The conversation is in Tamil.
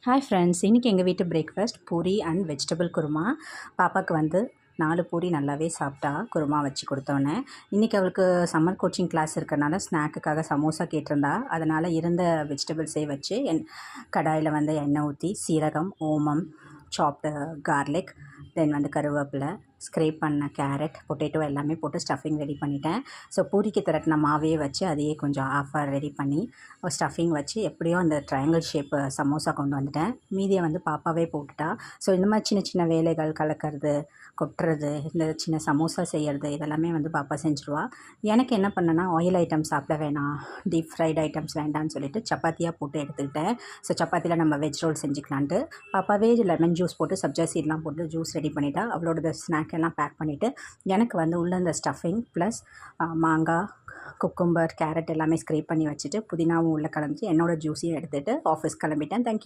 ஹாய் ஃப்ரெண்ட்ஸ், இன்றைக்கி எங்கள் வீட்டு breakfast puri and vegetable kurma. பாப்பாவுக்கு வந்து 4 பூரி நல்லாவே சாப்பிட்டா குருமா வச்சு கொடுத்தோன்னே. இன்றைக்கி அவளுக்கு சம்மர் கோச்சிங் கிளாஸ் இருக்கிறனால ஸ்நாக்குக்காக சமோசா கேட்டிருந்தா. அதனால் இருந்த வெஜிடபிள்ஸே வச்சு கடாயில் வந்து எண்ணெய் ஊற்றி சீரகம், ஓமம், சாப்டு கார்லிக், தென் வந்து கருவேப்பிலை, ஸ்க்ரேப் பண்ண கேரட், பொட்டேட்டோ எல்லாமே போட்டு ஸ்டஃபிங் ரெடி பண்ணிட்டேன். ஸோ பூரிக்கு திரட்டின மாவே வச்சு அதையே கொஞ்சம் ஆஃபாக ரெடி பண்ணி ஸ்டஃபிங் வச்சு எப்படியோ அந்த ட்ரையாங்கிள் ஷேப்பு சமோசா கொண்டு வந்துட்டேன். மீதியை வந்து பாப்பாவே போட்டுட்டா. ஸோ இந்த மாதிரி சின்ன சின்ன வேலைகள், கலக்கிறது, கொட்டுறது, இந்த சின்ன சமோசா செய்கிறது இதெல்லாமே வந்து பாப்பா செஞ்சுருவா. எனக்கு என்ன பண்ணேன்னா, ஆயில் ஐட்டம்ஸ் சாப்பிட வேணாம், டீப் ஃப்ரைட் ஐட்டம்ஸ் வேண்டாம்னு சொல்லிட்டு சப்பாத்தியாக போட்டு எடுத்துக்கிட்டேன். ஸோ சப்பாத்தியில் நம்ம வெஜ் ரோல் செஞ்சுக்கலான்ட்டு பாப்பாவே லெமன் ஜூஸ் போட்டு சப்ஜா சீட்லாம் போட்டு ஜூஸ் ரெடி பண்ணிட்டா. அவளோட ஸ்நாக் எல்லாம் பேக் பண்ணிவிட்டு எனக்கு வந்து உள்ள இந்த ஸ்டஃபிங் ப்ளஸ் மாங்காய், குக்கும்பர், கேரட் எல்லாமே ஸ்க்ரேப் பண்ணி வச்சுட்டு புதினாவும் உள்ளே கலந்துட்டு என்னோடய ஜூஸையும் எடுத்துகிட்டு ஆஃபீஸ் கிளம்பிட்டேன். தேங்க்யூ.